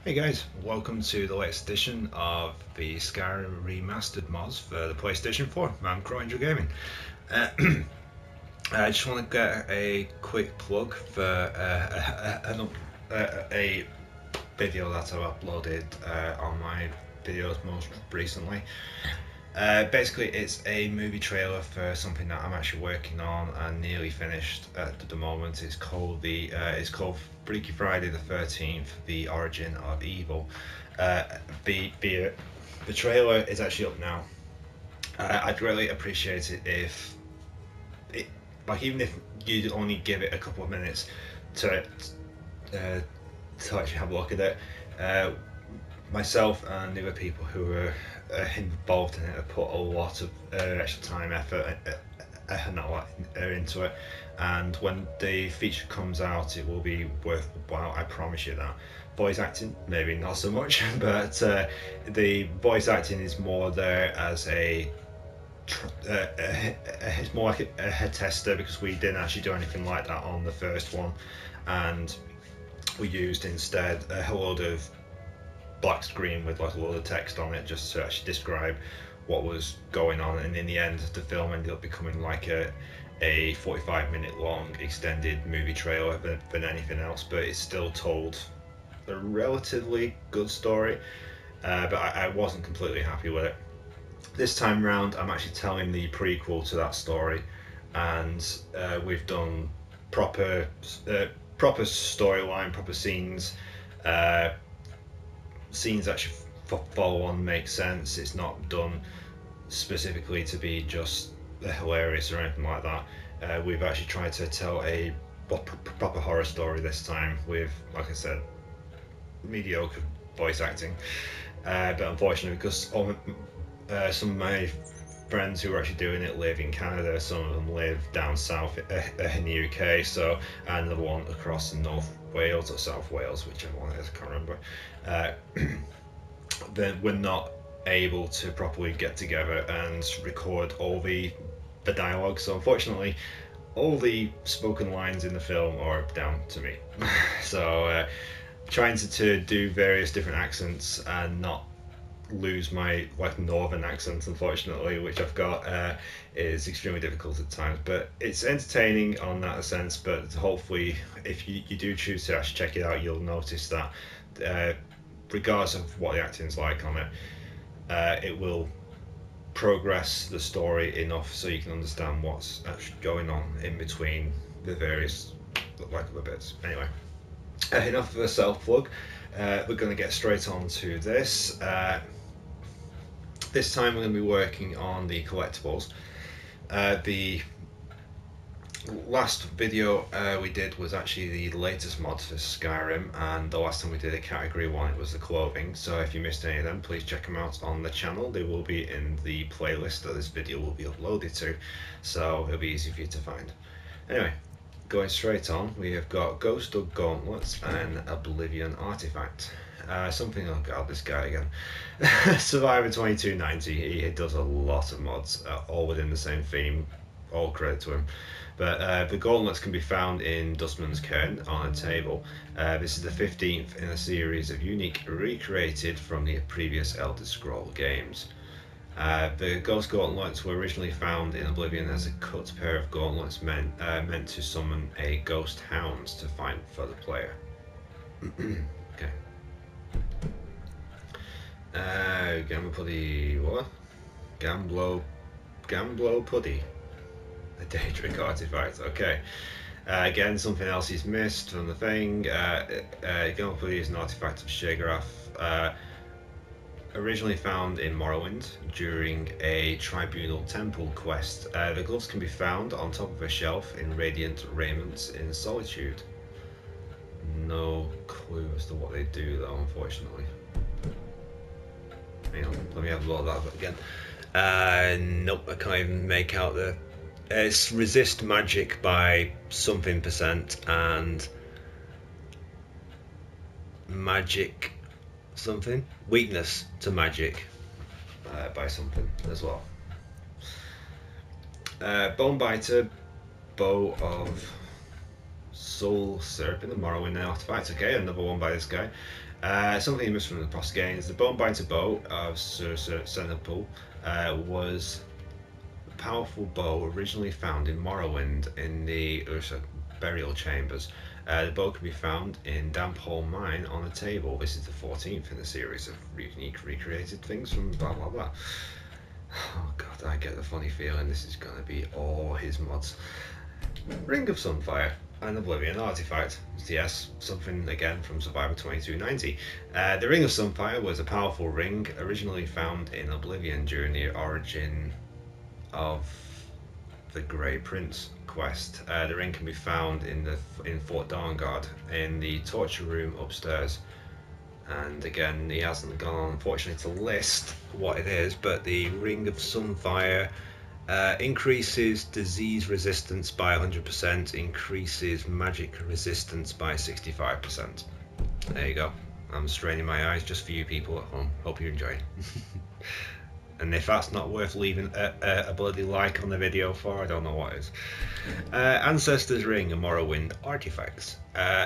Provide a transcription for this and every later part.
Hey guys, welcome to the latest edition of the Skyrim Remastered mods for the PlayStation 4. I'm Crowangel Gaming. Uh, I just want to get a quick plug for a video that I've uploaded on my videos most recently. Basically, it's a movie trailer for something that I'm actually working on and nearly finished at the moment. It's called Freaky Friday the 13th: The Origin of Evil. Uh, the trailer is actually up now. I'd really appreciate it if it, like, even if you'd only give it a couple of minutes to uh, to actually have a look at it. Uh, Myself and the other people who are involved in it have put a lot of extra time, effort, not a lot into it. And when the feature comes out, it will be worthwhile. I promise you that. Voice acting, maybe not so much, but the voice acting is more there as it's more like a tester, because we didn't actually do anything like that on the first one, and we used instead a load of black screen with like a lot of text on it just to actually describe what was going on. And in the end, the film ended up becoming like a 45-minute long extended movie trailer than anything else, but it still told a relatively good story. But I wasn't completely happy with it. This time round, I'm actually telling the prequel to that story, and we've done proper proper storyline, proper scenes. Scenes that should follow on make sense. It's not done specifically to be just hilarious or anything like that. We've actually tried to tell a proper horror story this time with, like I said, mediocre voice acting. But unfortunately, because some of my friends who are actually doing it live in Canada, some of them live down south in the UK, so, and another one across in North Wales or South Wales, whichever one it is, I can't remember. Then we're not able to properly get together and record all the dialogue. So unfortunately, all the spoken lines in the film are down to me. So trying to do various different accents and not lose my like northern accent, unfortunately, which I've got, is extremely difficult at times. But it's entertaining on that sense. But hopefully, if you do choose to actually check it out, you'll notice that regardless of what the acting's like on it, it will progress the story enough so you can understand what's actually going on in between the various like the bits. Anyway, enough of a self plug. We're going to get straight on to this. This time we're going to be working on the collectibles. The last video we did was actually the latest mods for Skyrim, and the last time we did a category 1 it was the clothing. So if you missed any of them, please check them out on the channel. They will be in the playlist that this video will be uploaded to, so it'll be easy for you to find. Anyway, going straight on, we have got Ghost Dug Gauntlets and Oblivion Artifact. Oh god, this guy again. Survivor 2290, he does a lot of mods, all within the same theme, all credit to him. But the gauntlets can be found in Dustman's Cairn on a table. This is the 15th in a series of unique recreated from the previous Elder Scroll games. The Ghost Gauntlets were originally found in Oblivion as a cut pair of gauntlets meant to summon a ghost hound to find for the player. Okay. Gamblo Puddy, what? Gamblo Puddy. A Daedric artifact, okay. Again, something else he's missed from the thing. Gamblo Puddy is an artifact of Sheogorath, originally found in Morrowind during a Tribunal Temple quest. The gloves can be found on top of a shelf in Radiant Raiments in Solitude. No clue as to what they do though, unfortunately. Hang on, let me have a look at that again. Nope, I can't even make out the... It's resist magic by something percent and magic something. Weakness to magic by something as well. Bonebiter, Bow of soul syrup in the Morrowind artifact. Okay, another one by this guy. Something he missed from the past games. The Bonebiter bow of Sir Sennepool was a powerful bow originally found in Morrowind in the Ursa burial chambers. The bow can be found in Damp Hole Mine on a table. This is the 14th in the series of unique recreated things from blah blah blah. Oh god, I get the funny feeling this is going to be all his mods. Ring of Sunfire, an Oblivion artifact. Yes, something again from Survivor 2290. The Ring of Sunfire was a powerful ring originally found in Oblivion during the origin of the Grey Prince quest. The ring can be found in Fort Darngard in the torture room upstairs. And again, he hasn't gone on, unfortunately, to list what it is, but the Ring of Sunfire increases disease resistance by 100%, increases magic resistance by 65%. There you go. I'm straining my eyes just for you people at home. Hope you enjoy. And if that's not worth leaving a bloody like on the video for, I don't know what is. Ancestor's Ring and Morrowind artifacts.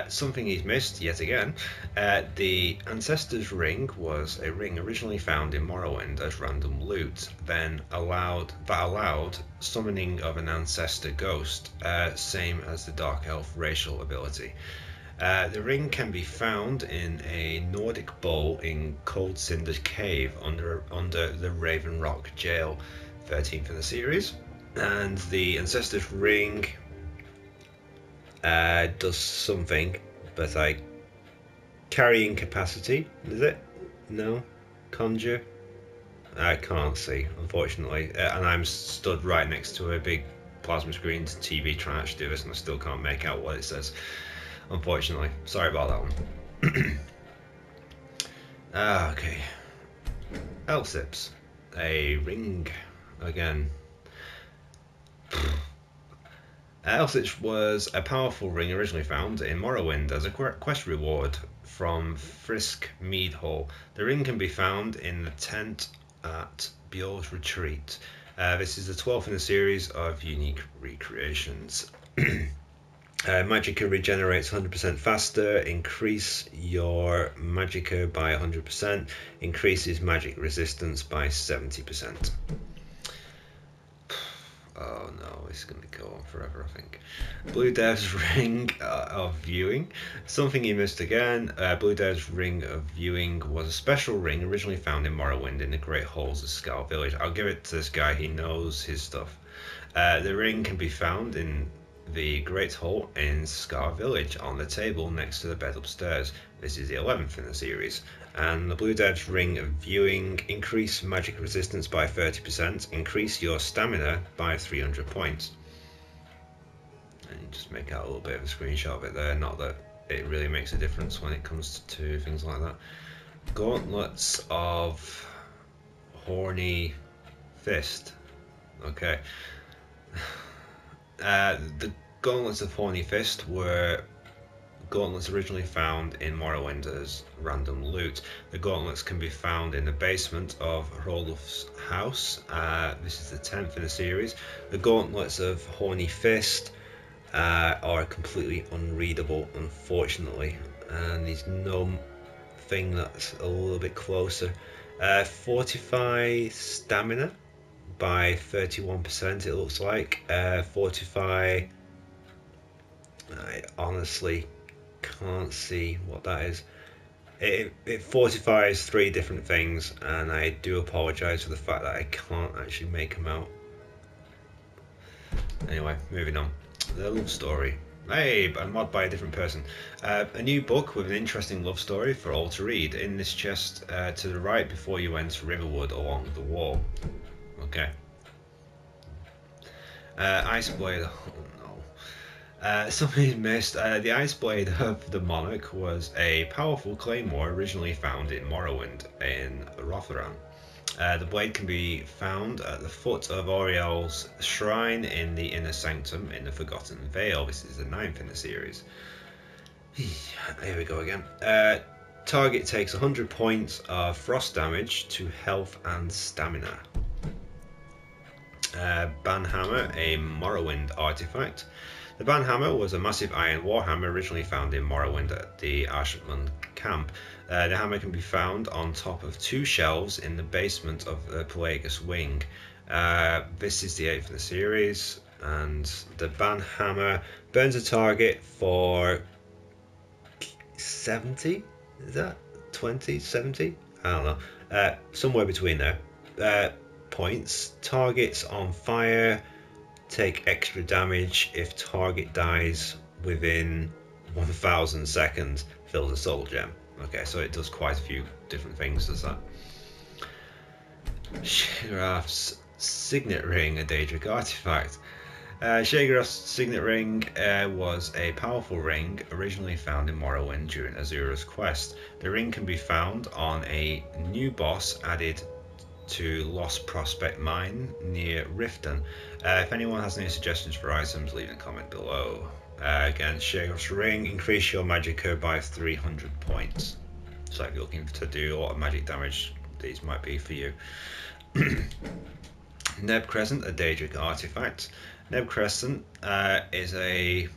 Something he's missed yet again. The Ancestor's Ring was a ring originally found in Morrowind as random loot, then allowed summoning of an ancestor ghost, same as the Dark Elf racial ability. The ring can be found in a Nordic bowl in Cold Cinder's cave under the Raven Rock jail, 13th in the series. And the Ancestor's Ring does something, but carrying capacity, is it? No? Conjure? I can't see, unfortunately. And I'm stood right next to a big plasma screen TV trying to actually do this, and I still can't make out what it says. Unfortunately, sorry about that one. Okay. Elsips, a ring again. Elsips was a powerful ring originally found in Morrowind as a quest reward from Frisk Mead Hall. The ring can be found in the tent at Bjor's Retreat. This is the 12th in a series of unique recreations. Magicka regenerates 100% faster, increase your Magicka by 100%, increases magic resistance by 70%. Oh no, it's going to go on forever, I think. Blue Dev's Ring of Viewing. Something you missed again. Blue Dev's Ring of Viewing was a special ring originally found in Morrowind in the Great Halls of Skull Village. I'll give it to this guy, he knows his stuff. The ring can be found in the Great Hall in Scar Village on the table next to the bed upstairs. This is the 11th in the series. And the Blue Dev's Ring of Viewing, increase magic resistance by 30%, increase your stamina by 300 points. And you just make out a little bit of a screenshot of it there, not that it really makes a difference when it comes to things like that. Gauntlets of Horny Fist. Okay. The Gauntlets of Horny Fist were gauntlets originally found in Morrowind as random loot. The gauntlets can be found in the basement of Hrolf's house. This is the 10th in the series. The Gauntlets of Horny Fist are completely unreadable, unfortunately, and there's no thing that's a little bit closer. Fortify stamina by 31%, it looks like. Fortify, I honestly can't see what that is. It fortifies 3 different things, and I do apologise for the fact that I can't actually make them out. Anyway, moving on. The love story. Hey, a mod by a different person. A new book with an interesting love story for all to read. In this chest to the right before you enter Riverwood along the wall. Okay. Iceblade. Oh no. Something missed. The Iceblade of the Monarch was a powerful claymore originally found in Morrowind in Rotheran. The blade can be found at the foot of Auriel's shrine in the Inner Sanctum in the Forgotten Vale. This is the 9th in the series. Here we go again. Target takes 100 points of frost damage to health and stamina. Banhammer, a Morrowind artifact. The Banhammer was a massive iron warhammer originally found in Morrowind at the Ashman camp. The hammer can be found on top of 2 shelves in the basement of the Pelagus wing. This is the 8th in the series, and the Banhammer burns a target for 70? Is that 20? 70? I don't know. Somewhere between there. Points. Targets on fire take extra damage if target dies within 1000 seconds. Fills a soul gem. Okay, so it does quite a few different things, does that. Shagarath's Signet Ring, a Daedric artifact. Shagarath's Signet Ring was a powerful ring originally found in Morrowind during Azura's quest. The ring can be found on a new boss added to Lost Prospect Mine near Riften. If anyone has any suggestions for items, leave a comment below. Again, Shagarath's Ring, increase your magicka by 300 points. So if you're looking to do a lot of magic damage, these might be for you. Neb Crescent, a Daedric artifact. Neb Crescent is a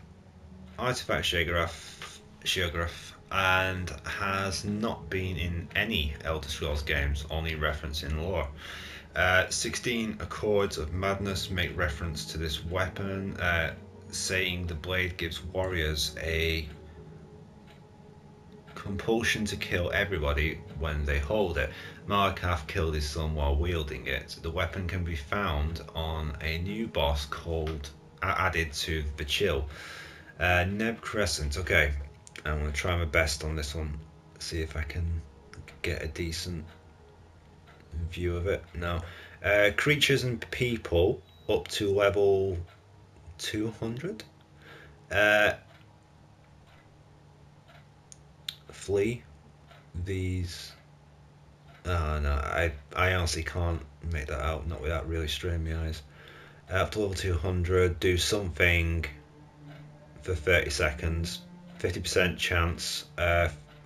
artifact Shagarath and has not been in any Elder Scrolls games, only reference in lore. 16 Accords of Madness make reference to this weapon, saying the blade gives warriors a compulsion to kill everybody when they hold it. Markath killed his son while wielding it. The weapon can be found on a new boss called added to the Chill. Neb Crescent. Okay, I'm going to try my best on this one. See if I can get a decent view of it. No. Creatures and people up to level 200. Flee these. Oh no, I honestly can't make that out, not without really straining my eyes. Up to level 200, do something for 30 seconds, 50% chance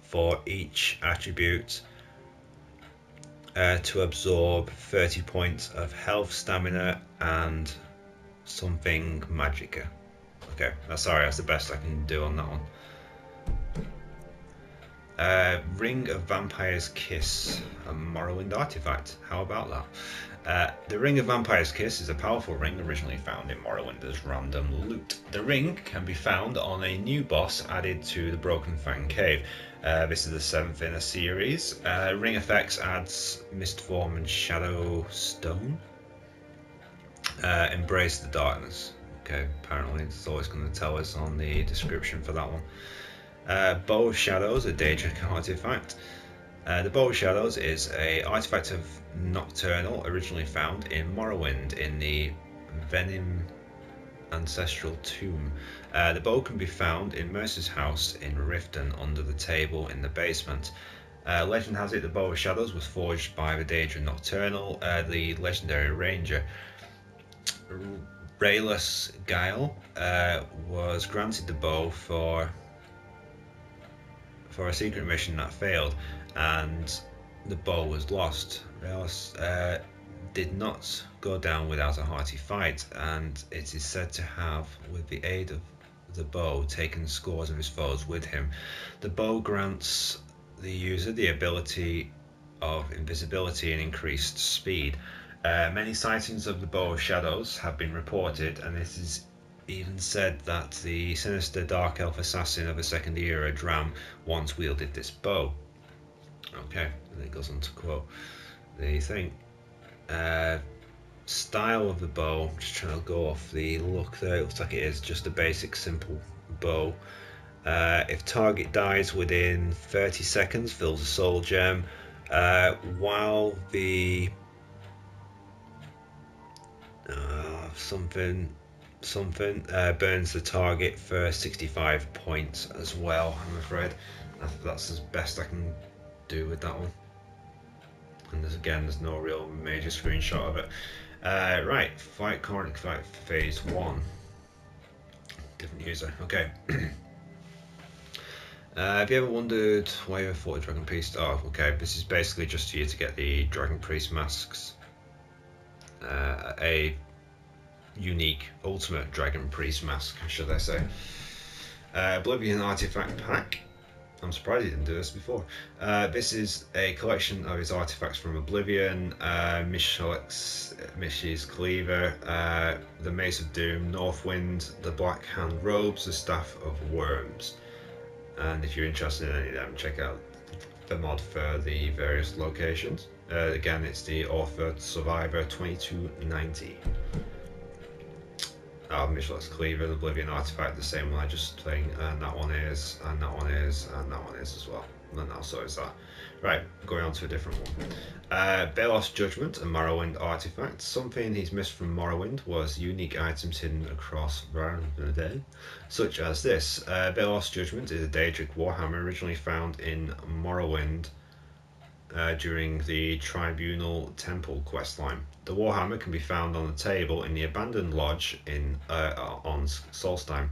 for each attribute to absorb 30 points of health, stamina, and something magicka. Okay, sorry, that's the best I can do on that one. Ring of Vampire's Kiss, a Morrowind artifact. How about that? The Ring of Vampire's Kiss is a powerful ring originally found in Morrowind as random loot. The ring can be found on a new boss added to the Broken Fang Cave. This is the 7th in a series. Ring effects adds Mistform and Shadow Stone. Embrace the Darkness. Okay, apparently it's always going to tell us on the description for that one. Bow of Shadows, a Daedric artifact. The Bow of Shadows is an artifact of Nocturnal, originally found in Morrowind in the Venim Ancestral Tomb. The bow can be found in Mercer's house in Riften under the table in the basement. Legend has it the Bow of Shadows was forged by the Daedra Nocturnal, the legendary ranger. Rayless Guile was granted the bow for a secret mission that failed, and the bow was lost. Rayless did not go down without a hearty fight, and it is said to have, with the aid of the bow, taken scores of his foes with him. The bow grants the user the ability of invisibility and increased speed. Many sightings of the Bow of Shadows have been reported, and it is even said that the sinister Dark Elf assassin of the Second Era, Dram, once wielded this bow. Okay, and it goes on to quote the thing. Style of the bow, I'm just trying to go off the look there, it looks like it is just a basic simple bow. If target dies within 30 seconds, fills a soul gem, while the something burns the target for 65 points as well. I'm afraid that's as best I can do with that one, and there's no real major screenshot of it. Right, current fight phase 1, different user. Okay. Have you ever wondered why you fought a Dragon Priest? Oh, okay, this is basically just for you to get the Dragon Priest masks. unique ultimate dragon priest mask, should I say. Oblivion artifact pack. I'm surprised he didn't do this before. This is a collection of his artifacts from Oblivion, Mish's Cleaver, the Mace of Doom, Northwind, the Black Hand Robes, the Staff of Worms. And if you're interested in any of them, check out the mod for the various locations. Again, it's the Author Survivor 2290. Michelle's Cleaver, the Oblivion artifact, the same one I just playing, and that one is, and that one is, and that one is as well. And also is that. Right, going on to a different one. Last Judgement, a Morrowind artifact. Something he's missed from Morrowind was unique items hidden across Banhammer, such as this. Last Judgement is a Daedric Warhammer originally found in Morrowind during the Tribunal Temple questline. The Warhammer can be found on the table in the abandoned lodge on Solstheim.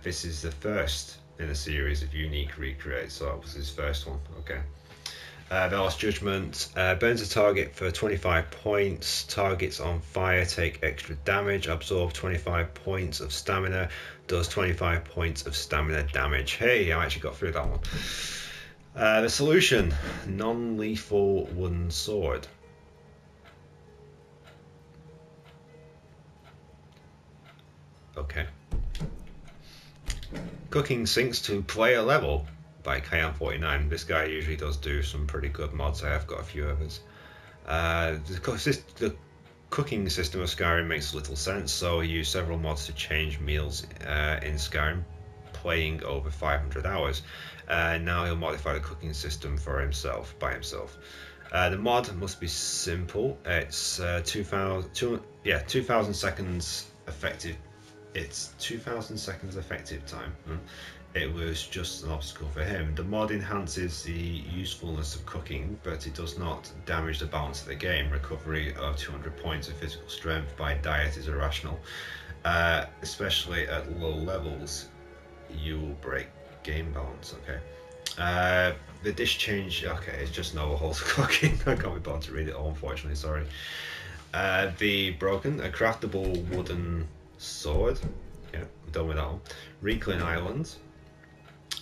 This is the first in a series of unique recreates, so that was his first one. Okay. The Last Judgement burns a target for 25 points. Targets on fire take extra damage. Absorb 25 points of stamina. Does 25 points of stamina damage. Hey, I actually got through that one. The solution: non-lethal wooden sword. Okay. Cooking sinks to player level by Cyan49. This guy usually does do some pretty good mods. I have got a few others. The cooking system of Skyrim makes little sense, so he used several mods to change meals in Skyrim, playing over 500 hours. Now he'll modify the cooking system for himself, by himself. The mod must be simple. It's 2,000 seconds effective. It's 2,000 seconds effective time. It was just an obstacle for him. The mod enhances the usefulness of cooking, but it does not damage the balance of the game. Recovery of 200 points of physical strength by diet is irrational. Especially at low levels, you will break game balance. Okay. The dish change, okay, it's just no holds cooking. I can't be bothered to read it all, unfortunately, sorry. The Broken, a craftable wooden sword. Yeah, I'm done with that one. Reclin Islands.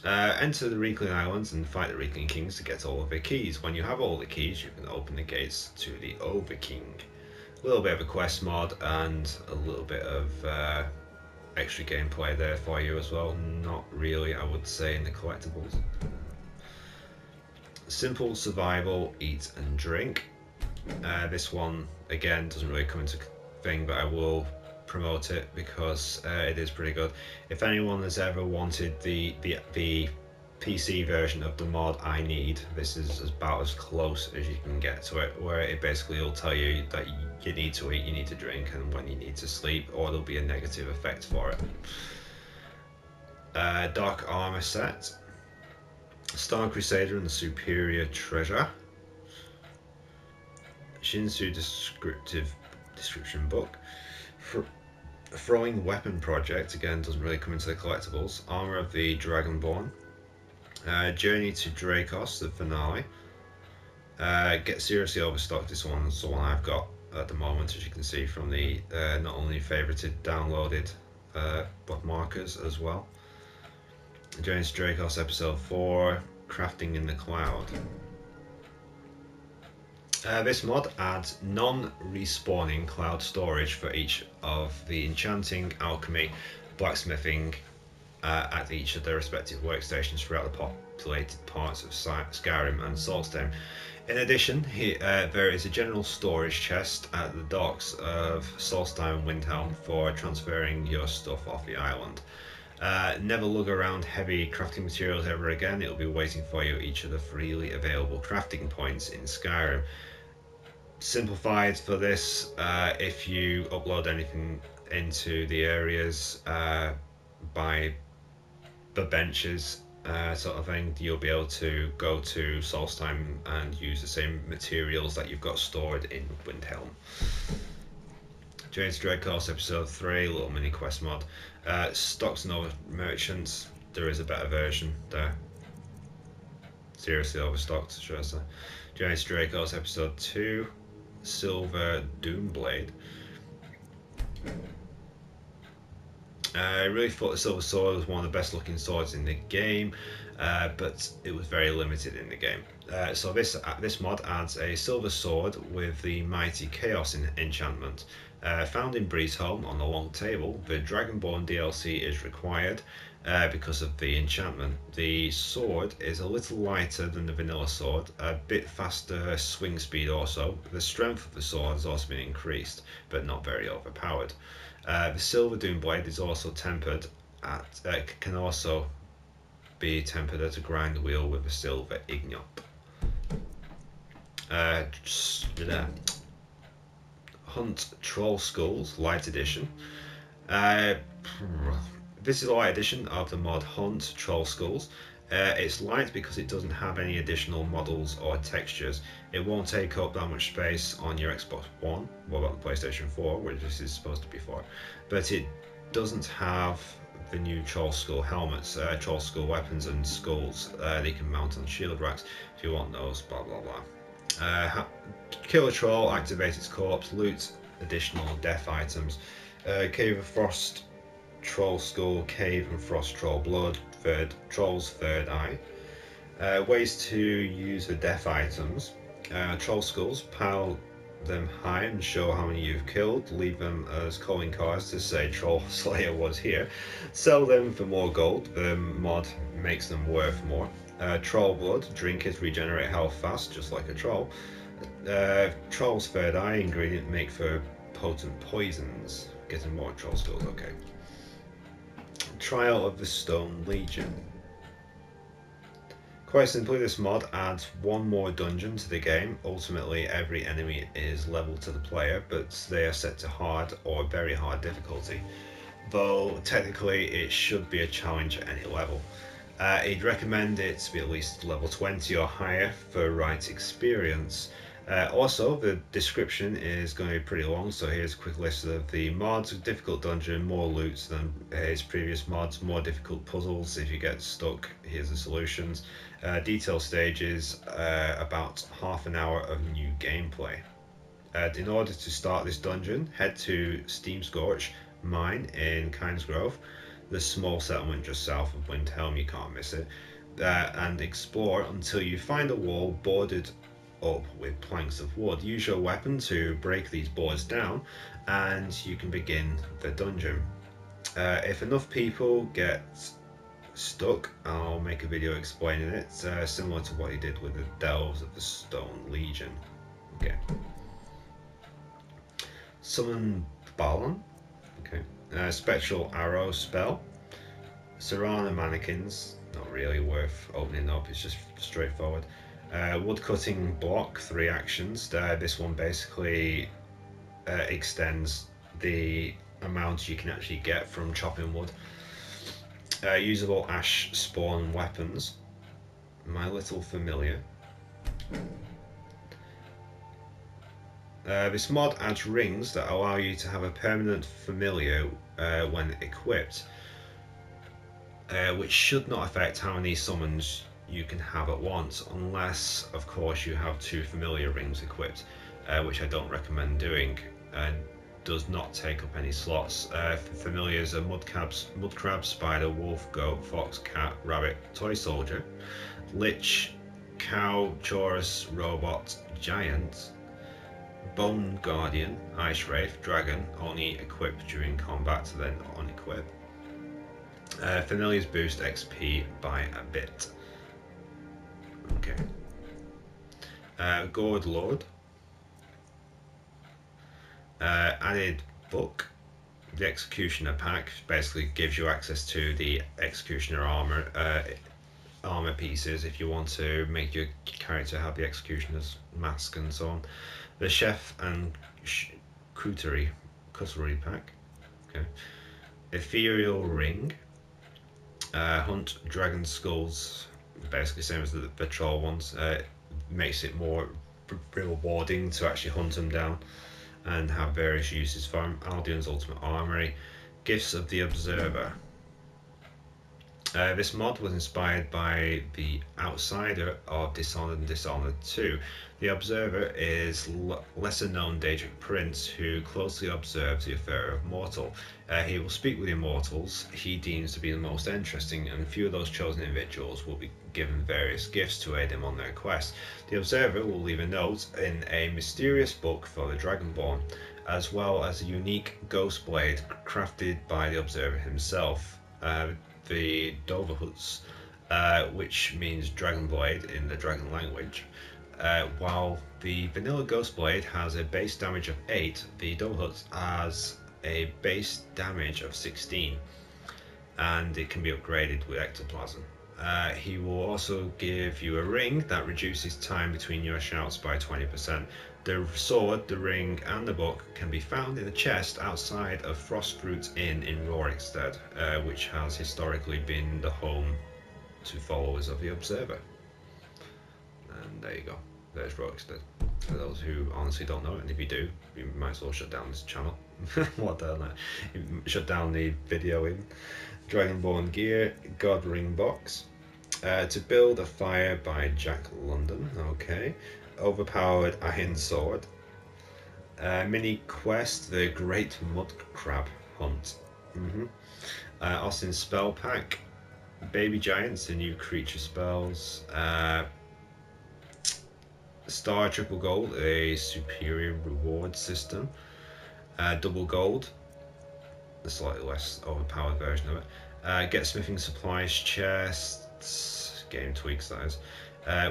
Enter the Reclin Islands and fight the Reclin Kings to get all of their keys. When you have all the keys, you can open the gates to the Overking. A little bit of a quest mod and a little bit of extra gameplay there for you as well. Not really, I would say, in the collectibles. Simple survival, eat and drink. This one again doesn't really come into thing, but I will promote it because it is pretty good. If anyone has ever wanted the PC version of the mod I need, this is about as close as you can get to it, where it basically will tell you that you need to eat, you need to drink, and when you need to sleep, or there'll be a negative effect for it. Dark Armor set. Star Crusader and the Superior Treasure. Shinsu description book. Throwing Weapon Project, again doesn't really come into the collectibles. Armor of the Dragonborn. Journey to Dracos, the finale. Get seriously overstocked. This one's the one I've got at the moment, as you can see from the not only favorited downloaded bookmarkers as well. Journey to Dracos episode 4. Crafting in the Cloud. This mod adds non-respawning cloud storage for each of the enchanting, alchemy, blacksmithing at each of their respective workstations throughout the populated parts of Skyrim and Solstheim. In addition, there is a general storage chest at the docks of Solstheim and Windhelm for transferring your stuff off the island. Never lug around heavy crafting materials ever again. It will be waiting for you at each of the freely available crafting points in Skyrim. Simplified for this, if you upload anything into the areas by the benches sort of thing, you'll be able to go to Solstheim and use the same materials that you've got stored in Windhelm. Journey to Dracos episode 3, little mini quest mod. Stocks and over merchants, there is a better version there. Seriously overstocked, should I say. Journey to Dracos episode 2. Silver Doomblade. I really thought the Silver Sword was one of the best looking swords in the game, but it was very limited in the game. So this mod adds a Silver Sword with the Mighty Chaos enchantment. Found in Bree's home on the long table, the Dragonborn DLC is required because of the enchantment. The sword is a little lighter than the vanilla sword, a bit faster swing speed also. The strength of the sword has also been increased, but not very overpowered. The Silver Doom Blade is also tempered can also be tempered at a grind wheel with a silver ignop. Hunt Troll Skulls Light Edition. This is a light edition of the mod Hunt Troll Skulls. It's light because it doesn't have any additional models or textures. It won't take up that much space on your Xbox One, what about the PlayStation 4, which this is supposed to be for, but it doesn't have the new Troll Skull helmets, Troll Skull weapons and skulls they can mount on shield racks if you want those, blah blah blah. Kill a troll, activate its corpse, loot additional death items. Cave of Frost Troll Skull, Cave and Frost Troll Blood, Troll's Third Eye. Ways to use the death items. Troll Skulls, pile them high and show how many you've killed. Leave them as calling cards to say Troll Slayer was here. Sell them for more gold. The mod makes them worth more. Troll Blood, drink it, regenerate health fast, just like a troll. Troll's Third Eye, ingredient make for potent poisons. Getting more Troll Skulls, okay. Trial of the Stone Legion. Quite simply, this mod adds one more dungeon to the game. Ultimately, every enemy is level to the player, but they are set to hard or very hard difficulty, though technically it should be a challenge at any level. I'd recommend it to be at least level 20 or higher for right experience. Also, the description is going to be pretty long, so here's a quick list of the mods. Difficult dungeon, more loot than his previous mods, more difficult puzzles. If you get stuck, here's the solutions. Detailed stages, about half an hour of new gameplay. In order to start this dungeon, head to Steam Scorch Mine in Kynes Grove, the small settlement just south of Windhelm, you can't miss it, and explore until you find a wall bordered up with planks of wood. Use your weapon to break these boards down and you can begin the dungeon. If enough people get stuck, I'll make a video explaining it, similar to what he did with the Delves of the Stone Legion. Okay. Summon Balon. Okay. Spectral Arrow spell. Serrana Mannequins. Not really worth opening up, it's just straightforward. Woodcutting block, 3 actions. This one basically extends the amount you can actually get from chopping wood. Usable ash spawn weapons. My Little Familiar. This mod adds rings that allow you to have a permanent familiar when equipped, which should not affect how many summons you can have at once, unless of course you have 2 familiar rings equipped, which I don't recommend doing, and does not take up any slots. Familiars are mudcrab, spider, wolf, goat, fox, cat, rabbit, toy soldier, lich, cow, chorus, robot, giant, bone guardian, ice wraith, dragon, only equipped during combat, then unequip. Familiars boost XP by a bit. Okay. Gourd Lord. Added book. The Executioner pack basically gives you access to the Executioner armor pieces if you want to make your character have the Executioner's mask and so on. The Chef and Cutlery pack. Okay. Ethereal Ring. Hunt Dragon Skulls. Basically same as the troll ones. Makes it more rewarding to actually hunt them down and have various uses for them. Aldion's Ultimate Armory. Gifts of the Observer. This mod was inspired by the outsider of Dishonored and Dishonored 2. The Observer is lesser known Daedric prince who closely observes the affair of mortal. He will speak with the immortals he deems to be the most interesting, and few of those chosen individuals will be given various gifts to aid him on their quest. The Observer will leave a note in a mysterious book for the Dragonborn, as well as a unique ghost blade crafted by the Observer himself. The Doverhuts, which means dragon blade in the dragon language. While the vanilla ghost blade has a base damage of 8, the Doverhuts has a base damage of 16, and it can be upgraded with ectoplasm. He will also give you a ring that reduces time between your shouts by 20%. The sword, the ring, and the book can be found in a chest outside of Frostfruit Inn in Rorikstead, which has historically been the home to followers of the Observer. And there you go, there's Rorikstead. For those who honestly don't know it, and if you do, you might as well shut down this channel. What the hell? Shut down the video even. Dragonborn gear, God Ring box. To build a fire by Jack London. Okay. Overpowered iron sword. Mini quest, the Great Mud Crab Hunt. Austin's spell pack. Baby Giants, the new creature spells. Star Triple Gold, a superior reward system. Double Gold, the slightly less overpowered version of it. Get smithing supplies chests, game tweaks that is.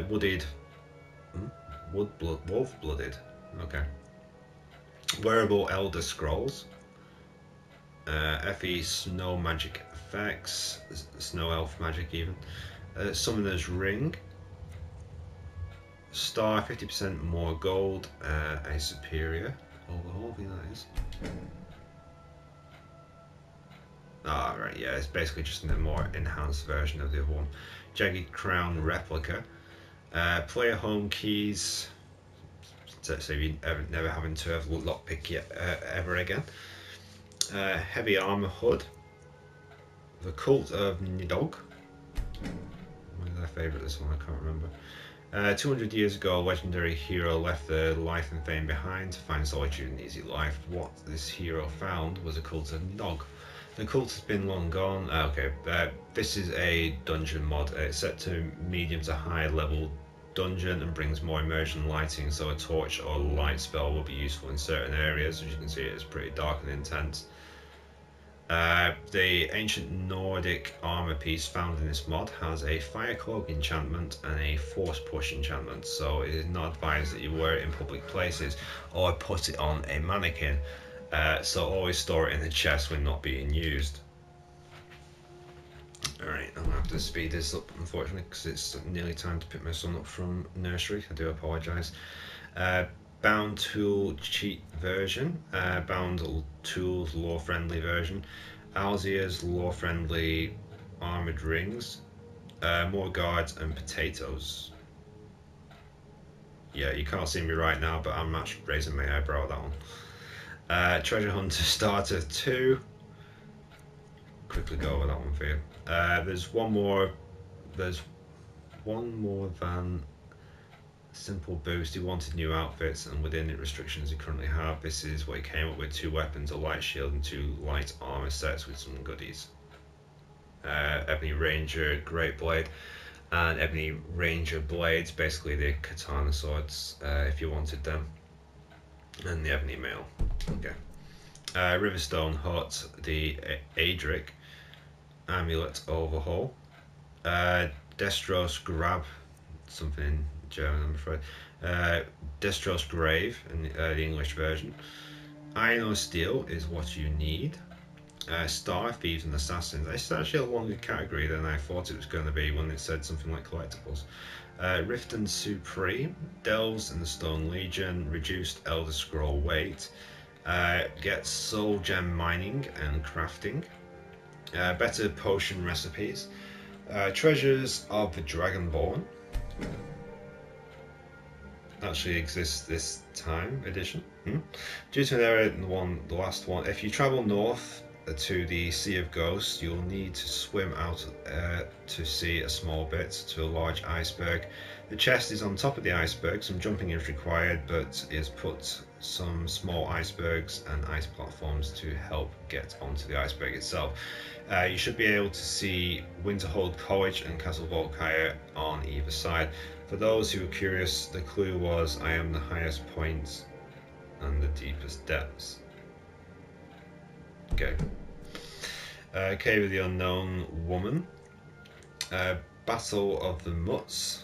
Wooded, wolf blooded. Okay. Wearable Elder Scrolls. FE Snow Magic effects, Snow Elf magic even. Summoner's Ring. Star 50% more gold. A superior overhaul, I think that is. Ah, right, yeah, it's basically just a more enhanced version of the other one. Jagged Crown Replica. Player home keys, so you never having to have lockpick yet ever again. Heavy armor hood. The Cult of Nidog. My favourite, this one, I can't remember. 200 years ago, a legendary hero left their life and fame behind to find solitude and easy life. What this hero found was a cult of Nog. The cult has been long gone. This is a dungeon mod. It's set to medium to high level dungeon and brings more immersion lighting, so a torch or light spell will be useful in certain areas. As you can see, it's pretty dark and intense. The ancient Nordic armor piece found in this mod has a fire cloak enchantment and a force push enchantment, so it is not advised that you wear it in public places or put it on a mannequin, so always store it in the chest when not being used. Alright, I'm going to have to speed this up unfortunately because it's nearly time to pick my son up from nursery. I do apologise. Bound Tool cheat version, Bound Tools lore friendly version, Alzia's lore friendly armoured rings, more guards and potatoes. Yeah, you can't see me right now, but I'm actually raising my eyebrow at that one. Treasure Hunter Starter 2. Quickly go over that one for you. There's one more than simple boost. He wanted new outfits, and within the restrictions he currently have, this is what he came up with: 2 weapons, a light shield and 2 light armor sets with some goodies. Ebony Ranger Great Blade and Ebony Ranger Blades, basically the katana swords if you wanted them, and the Ebony Mail. Okay. Riverstone Hut, the Adric Amulet Overhaul. Destros Grab, something in German I'm afraid. Destros Grave in the English version. Iron or Steel is what you need. Star Thieves and Assassins. It's actually a longer category than I thought it was going to be when it said something like Collectibles. Rift and Supreme. Delves in the Stone Legion. Reduced Elder Scroll weight. Get Soul Gem Mining and Crafting. Better Potion Recipes. Treasures of the Dragonborn. Actually exists this time edition. Due to an error in the last one, if you travel north to the Sea of Ghosts, you'll need to swim out to see a small bit to a large iceberg. The chest is on top of the iceberg. Some jumping is required, but is put some small icebergs and ice platforms to help get onto the iceberg itself. You should be able to see Winterhold College and Castle Volkaya on either side. For those who are curious, the clue was I am the highest point and the deepest depths. Okay. Cave of the Unknown Woman. Battle of the Mutts.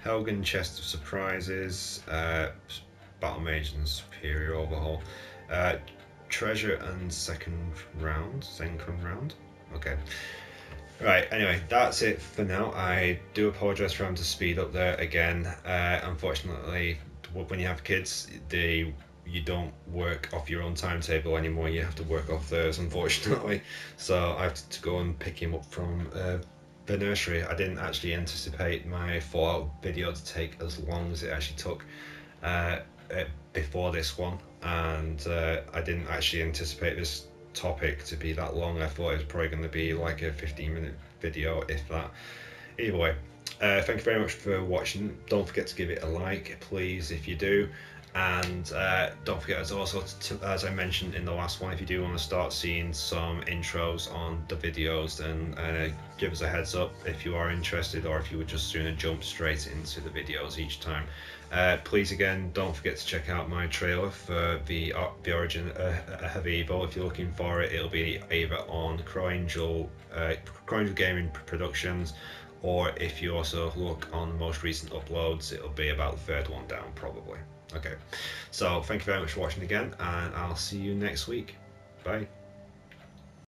Helgen Chest of Surprises. Battle Mage and Superior Overhaul. Treasure and second round. Okay. Right, anyway, that's it for now. I do apologise for having to speed up there again. Unfortunately, when you have kids, you don't work off your own timetable anymore. You have to work off theirs, unfortunately. So I have to go and pick him up from the nursery. I didn't actually anticipate my Fallout video to take as long as it actually took before this one, and I didn't actually anticipate this topic to be that long. I thought it was probably going to be like a 15-minute video, if that. Either way, thank you very much for watching. Don't forget to give it a like, please, if you do. And don't forget, as I mentioned in the last one, if you do want to start seeing some intros on the videos, then give us a heads up if you are interested, or if you would just sooner jump straight into the videos each time. Please again, don't forget to check out my trailer for the Origin of Evil. If you're looking for it, it'll be either on Crowangel Gaming Productions, or if you also look on the most recent uploads, it'll be about the third one down probably. Okay, so thank you very much for watching again, and I'll see you next week. Bye.